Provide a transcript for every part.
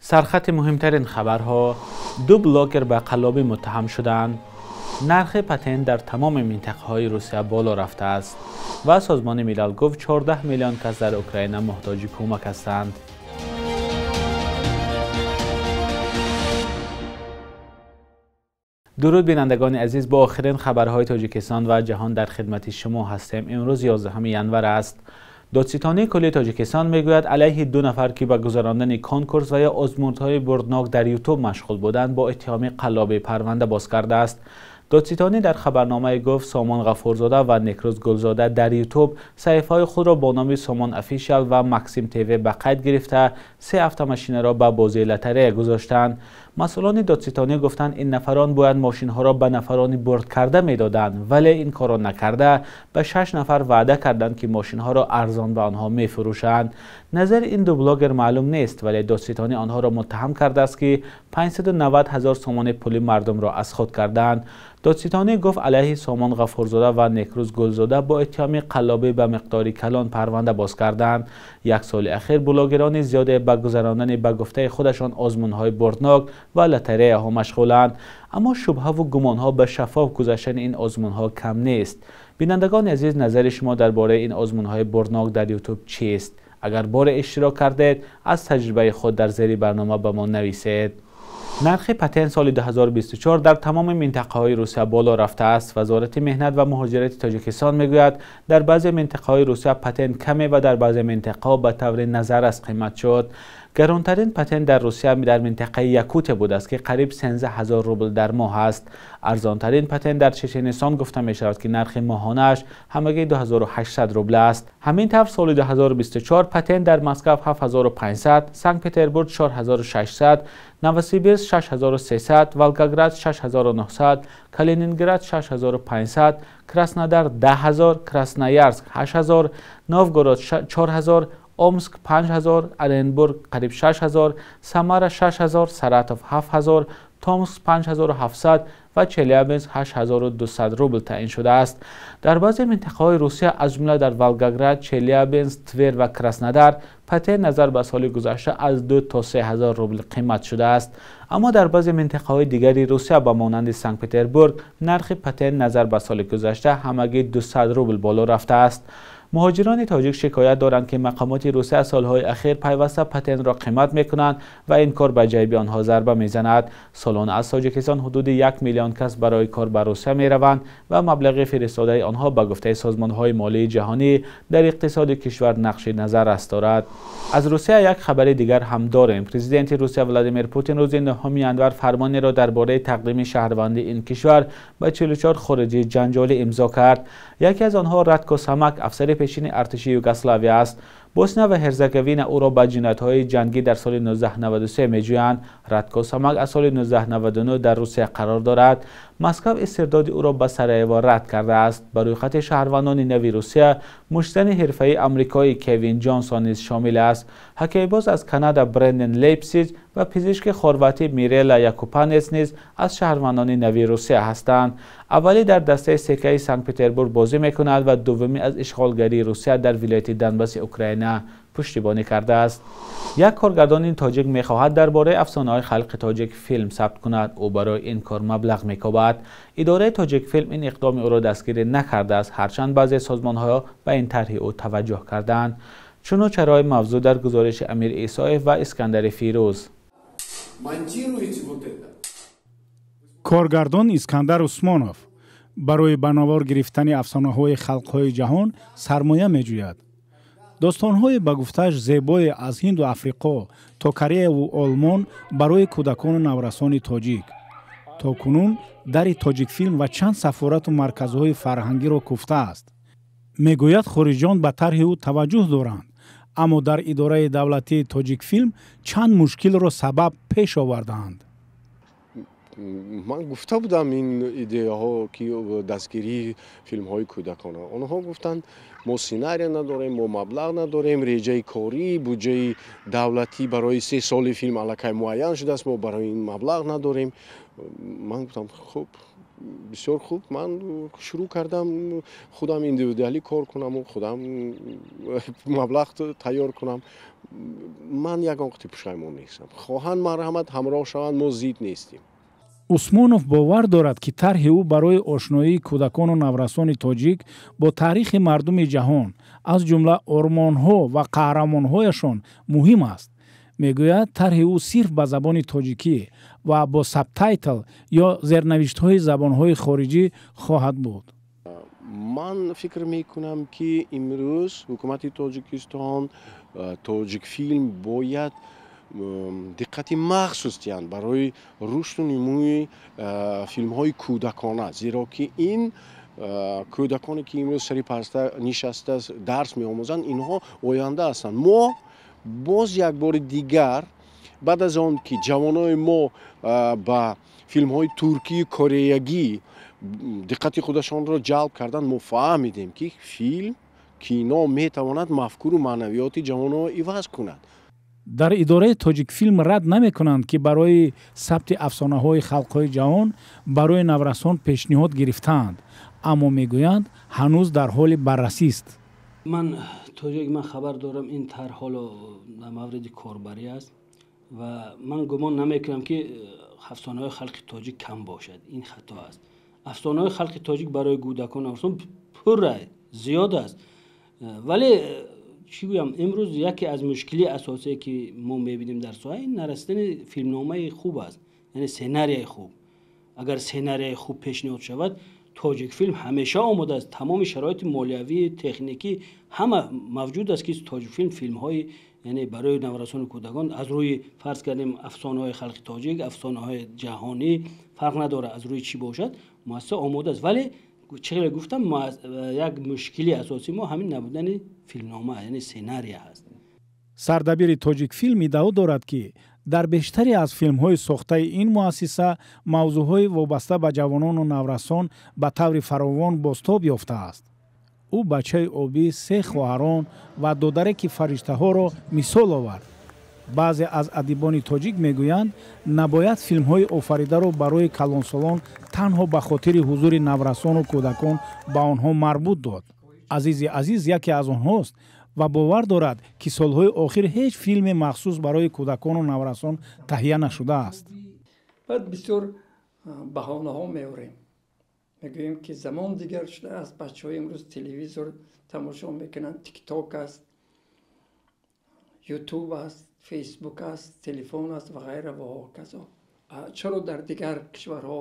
سرخط مهمترین خبرها: دو بلاگر به قلابی متهم شدند. نرخ پتنت در تمام منطقه‌های روسیه بالا رفته است و سازمان ملل گفت 14 میلیون کس در اوکراین محتاج کمک هستند. درود بینندگان عزیز، با آخرین خبرهای تاجیکستان و جهان در خدمت شما هستیم. امروز 11 ینور است. دادستانی کلی تاجیکستان میگوید علیه 2 نفر که به گذراندن کنکورس و یا آزمون‌های بردناک در یوتیوب مشغول بودند با اتهام قلابی پرونده باز کرده است. دادستانی در خبرنامه گفت سامان غفورزاده و نکروز گلزاده در یوتیوب صحیفه‌های خود را با نام سامان افیشال و مکسیم تیوی به قید گرفته 3 اتوماشین را به بازی لاتاری گذاشتند. مسئولان دادستانی گفتند این نفران باید ماشین‌ها را به نفرانی برد کرده میدادند، ولی این کار را نکرده به 6 نفر وعده کردند که ماشین‌ها را ارزان به آنها می‌فروشند. نظر این دو بلاگر معلوم نیست، ولی دادستانی آنها را متهم کرده است که 590,000 سوم پول مردم را از خود کردند. دادستانی گفت علیه سامان غفورزاده و نکروز گلزاده با اتهام قلابی به مقداری کلان پرونده باز کردند. یک سال اخیر بلاگران زیادی به گذراندن به گفته خودشان آزمون‌های بردناک و لاتاری ها مشغولند، اما شبهه و گمان‌ها به شفاف گذشتن این آزمون‌ها کم نیست. بینندگان عزیز، نظر شما درباره این آزمون‌های بردناک در یوتیوب چیست؟ اگر بار اشتراک کردید از تجربه خود در زیر برنامه به ما نویسید. نرخ پتنت سال 2024 در تمام منطقه‌های روسیه بالا رفته است. وزارت مهنت و مهاجرت تاجیکستان میگوید در بعضی منطقه‌های روسیه پتنت کمی و در بعضی منطقه‌ها به طور نظر از قیمت شد. گرانترین پتنت در روسیه در منطقه یاکوت بوده است که قریب 13,000 روبل در ماه است. ارزانترین پتنت در چچنستان گفته می شود که نرخ ماهانش همگی 2800 روبل است. همین طور سال 2024 پتنت در مسکو 7500، سنت پترزبورگ 4600، نووسیبیرسک 6300، ولگاگراد 6900، کالینینگراد 6500، کراسنودار 10000، کراسنویارسک 8000، نووگورود 4000، اومسک 5000، اورنبورگ قریب 6000، سامارا 6000، ساراتوف 7000، تومسک 5700 و چلیابینسک 8200 روبل تعیین شده است. در بعضی منطقه‌های روسیه از جمله در ولگاگراد، چلیابینسک، تور و کراسنودار پتنت نظر به سال گذشته از 2 تا 3000 روبل قیمت شده است، اما در بعضی منطقه‌های دیگری روسیه به مانند سنت پترزبورگ نرخ پتنت نظر به سال گذشته همگی 200 روبل بالا رفته است. مهاجران تاجیک شکایت دارند که مقامات روسیه سالهای اخیر پیوسته پتنت را قیمت میکنند و این کار به جیب آنها ضربه میزند. سالانه از تاجیکستان حدود 1 میلیون کس برای کار به روسیه میروند و مبلغ فرستاده آنها به گفته سازمان‌های مالی جهانی در اقتصاد کشور نقش نظر است دارد. از روسیه یک خبر دیگر هم داریم. پرزیدنت روسیه ولادیمیر پوتین روز 9 ینور فرمانی را درباره تقدیم شهروندی این کشور به 44 خارجی جنجالی امضا کرد. یکی از آنها رادکو سامک، افسر پیشین ارتش یوگسلاویا است. بوسنیا و هرزگوین او را به جنایت‌های جنگی در سال 1993 می‌جویند. رادکو سامک از سال 1999 در روسیه قرار دارد. مسکو استرداد او را به سرایوو رد کرده است. بر روی خط شهروندان نوی روسیه مشتن حرفه‌ای آمریکایی کوین جانسون نیز شامل است. هاکی‌باز از کانادا برندن لیپسیج و پزشک خرواتی میریلا یاکوپانس نیز از شهروندان نوی روسیه هستند. اولی در دسته سکه سنت پترزبورگ بازی می‌کند و دومی از اشغالگری روسیه در ولایت دونباس اوکراین پشتیبانی کرده است. یک کارگردان تاجیک می‌خواهد درباره افسانه‌های خلق تاجیک فیلم ثبت کند. او برای این کار مبلغ می‌کوبد. اداره تاجیک فیلم این اقدام او را دستگیری نکرده است، هرچند بعضی سازمان‌ها به این طرح او توجه کردند. چنانچه رای موضوع در گزارش امیر عیسایف و اسکندر فیروز. کارگردان اسکندر عثمانوف برای بناور گرفتن افسانه‌های خلق‌های جهان سرمایه می‌جوید. داستان‌های به گفته‌اش زیبای از هند و افریقا تا کره و آلمان برای کودکان و نورسان تاجیک. تا کنون در تاجیک فیلم و چند سفارت و مرکزهای فرهنگی را کوفته است. میگوید خارجیان به طرح او توجه دارند، اما در اداره دولتی تاجیک فیلم چند مشکل را سبب پیش آوردند. من گفته بودم این ایده ها که دستگیری فیلم های کودکانه، آنها گفتند ما سیناری نداریم، ما مبلغ نداریم، ریجه کاری بودجه دولتی برای 3 سال فیلم الکی معین شده است، ما برای این مبلغ نداریم. من گفتم خب بسیار خوب من شروع کردم خودم ایندیویدوالی کار کنم و خودم مبلغ تیار کنم. من یگان قطعی پشیمان نیستم. خواهند مرحمت همراه شوند، ما زید نیستیم. усмонов бовар дорад ки тарҳи ӯ барои ошноии кӯдакону наврасони тоҷик бо таърихи мардуми ҷаҳон аз ҷумла ормонҳо ва қаҳрамонҳояшон муҳим аст. мегӯяд тарҳи ӯ сирф ба забони тоҷикӣ ва бо сабтайтл ё зернавиштҳои забонҳои хориҷӣ хоҳад буд. ман фикр мекунам ки имрӯз ҳукумати тоҷикистон тоҷикфилм бояд диққати махсус диҳанд барои рушду нимӯи филмҳои кӯдакона, зеро ки ин кӯдаконе ки имрӯз сари парста нишаста дарс меомӯзанд, инҳо оянда ҳастанд. мо боз як бори дигар баъд аз он ки ҷавонои мо ба филмҳои туркии кореягӣ диққати худашонро ҷалб карданд, мо фаҳмидем ки филм кино метавонад мафкуру маънавиёти ҷавонҳо иваз кунад. дар идораи тоҷикфилм рад намекунанд ки барои сабти афсонаҳои халқҳои ҷаҳон барои наврасон пешниҳод гирифтаанд, аммо мегӯянд ҳанӯз дар ҳоли баррасист. ман тоҷик ман хабар дорам ин тарҳоло дар мавриди корбарӣ аст ва ман гумон намекунам ки афсонаҳои халқи тоҷик кам бошад. ин хато аст. афсонаҳои халқи тоҷик барои кӯдакон наврасон пур зиёд аст. вале чӣ гӯям, имрӯз яке аз мушкилии асосие ки мо мебинем дар соҳа ин нарасидани филмномаи хуб аст, яъне сценарияи хуб. агар сценарияи хуб пешниҳод шавад, тоҷикфилм ҳамеша омода аст. тамоми шароити молиявӣ, техникӣ ҳама мавҷуд аст ки тоҷикфилм филмҳои яъне барои наврасони кӯдакон аз рӯи фарз кардем афсонаҳои халқи тоҷик, афсонаҳои ҷаҳонӣ фарқ надорад аз рӯи чӣ бошад, муассисо омода аст. вале чиқдр гуфтам, як мушкили асосии мо ҳамин набудани филмнома яъне сценария ҳаст. сардабири тоҷикфилм иддао дорад ки дар бештаре аз филмҳои сохтаи ин муассиса мавзӯъҳои вобаста ба ҷавонону наврасон ба таври фаровон бостоб ёфтааст. ӯ бачаи обӣ, се хоҳарон ва додареки фариштаҳоро мисол овард. баъзе аз адибони тоҷик мегӯянд, набояд филмҳои офаридаро барои калонсолон танҳо ба хотири ҳузури наврасону кӯдакон ба онҳо марбут дод. азизи азиз яке аз онҳост ва бовар дорад ки солҳои охир ҳеҷ филме махсус барои кӯдакону наврасон таҳия нашудааст. баъд бисёр баҳонаҳо меорем. мегӯем ки замон дигар шудааст, бачаҳо имрӯз телевизор тамошо мекунанд, тикток аст, ютуб аст, фейсбук аст, телефон аст ва ғайра ва ҳоказо. чаро дар дигар кишварҳо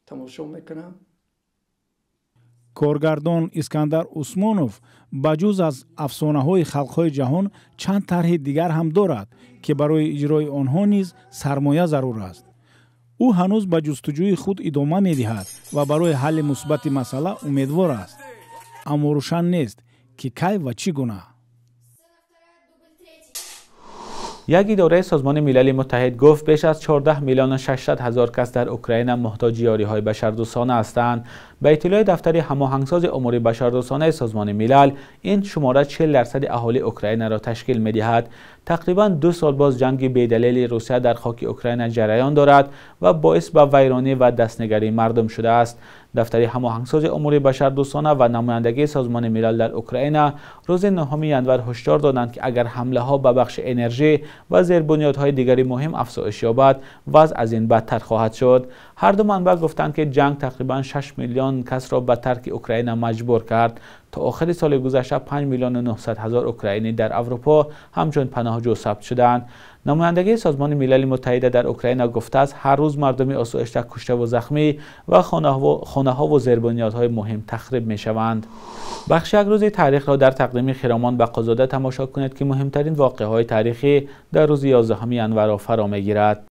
тамошо мекунанд? коргардон искандар усмонов ба ҷуз аз афсонаҳои халқҳои ҷаҳон чанд тарҳи дигар ҳам дорад ки барои иҷрои онҳо низ сармоя зарур аст. ӯ ҳанӯз ба ҷустуҷӯи худ идома медиҳад ва барои ҳалли мусбати масъала умедвор аст. аммо рӯшан нест ки кай ва чӣ гуна. یک اداره سازمان ملل متحد گفت بیش از 14 میلیون و 600 هزار کس در اوکراین محتاج یاری‌های بشردوستانه هستند. به اطلاع دفتر هماهنگساز امور بشردوستانه سازمان ملل، این شماره 40% اهالی اوکراین را تشکیل می‌دهد. تقریباً 2 سال باز جنگ بی‌دلیل روسیه در خاک اوکراین جریان دارد و باعث به ویرانی و دستنگری مردم شده است. دفتر هماهنگساز امور بشردوستانه و نمایندگی سازمان ملل در اوکراین روز 9 ژانویه هشدار دادند که اگر حمله‌ها به بخش انرژی و زیربنیادهای دیگری مهم افزایش یابد، وضع از این بدتر خواهد شد. هر دو منبع گفتند که جنگ تقریباً 6 میلیون کس را به ترک اوکراین مجبور کرد. تا آخر سال گذشته 5 میلیون و 900 هزار اوکراینی در اروپا همچون پناهجو ثبت شدند. نمایندگی سازمان ملل متحد در اوکراین گفته است هر روز مردم آسایشته کشته و زخمی و خانه‌ها و زیربنیادهای مهم تخریب می‌شوند. بخش یک روزی تاریخ را در تقدیم خرامان بقازاده تماشا کنید که مهمترین واقعه‌های تاریخی در روز 11 ژانویه را فرا می‌گیرد.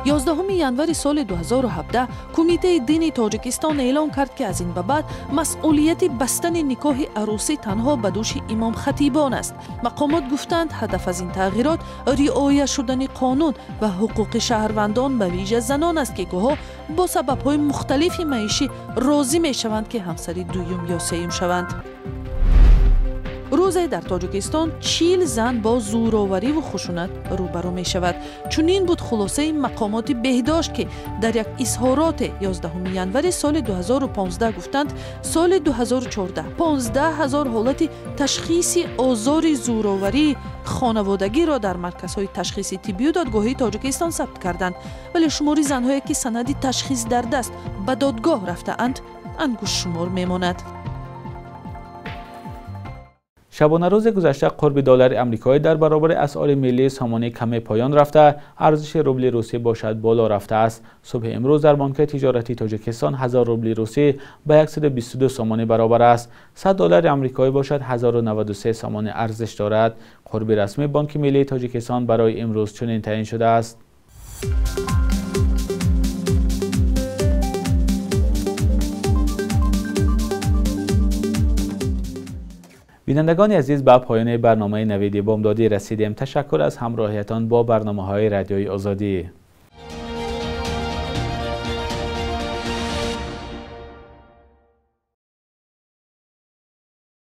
11 январи соли 2017 кумитаи дини тоҷикистон эълон кард ки аз ин ба баъд масъулияти бастани никоҳи арӯсӣ танҳо ба дӯши имом хатибон аст. мақомот гуфтанд ҳадаф аз ин тағйирот риоя шудани қонун ва ҳуқуқи шаҳрвандон ба виҷа занон аст ки гоҳо бо сабабҳои мухталифи маишӣ розӣ мешаванд ки ҳамсари дуюм ё сеюм шаванд. روزی در تاجیکستان 40 زن با زورآوری و خشونت روبرو می شود. چنین بود خلاصه مقامات بهداشت که در یک اظهارات 11 ینوری سال 2015 گفتند سال 2014 15,000 حالت تشخیصی آزار زورآوری خانوادگی را در مرکزهای تشخیصی طبی و دادگاهی تاجیکستان ثبت کردند، ولی شمار زنهایی که سند تشخیص در دست به دادگاه رفته‌اند انگشت شمار میماند. شبانه روز گذشته قرب دلار آمریکایی در برابر اسعار ملی سامانه کم پایان رفته، ارزش روبل روسی باشد بالا رفته است. صبح امروز در بانک تجارتی تاجیکستان 1000 روبل روسی به 122 سامانه برابر است. 100 دلار آمریکایی باشد 1093 سامانه ارزش دارد. قرب رسمی بانک ملی تاجیکستان برای امروز چنین تعیین شده است. بینندگان عزیز، به پایان برنامه نوید بامدادی رسیدیم. تشکر از همراهیتان با برنامه‌های رادیوی آزادی.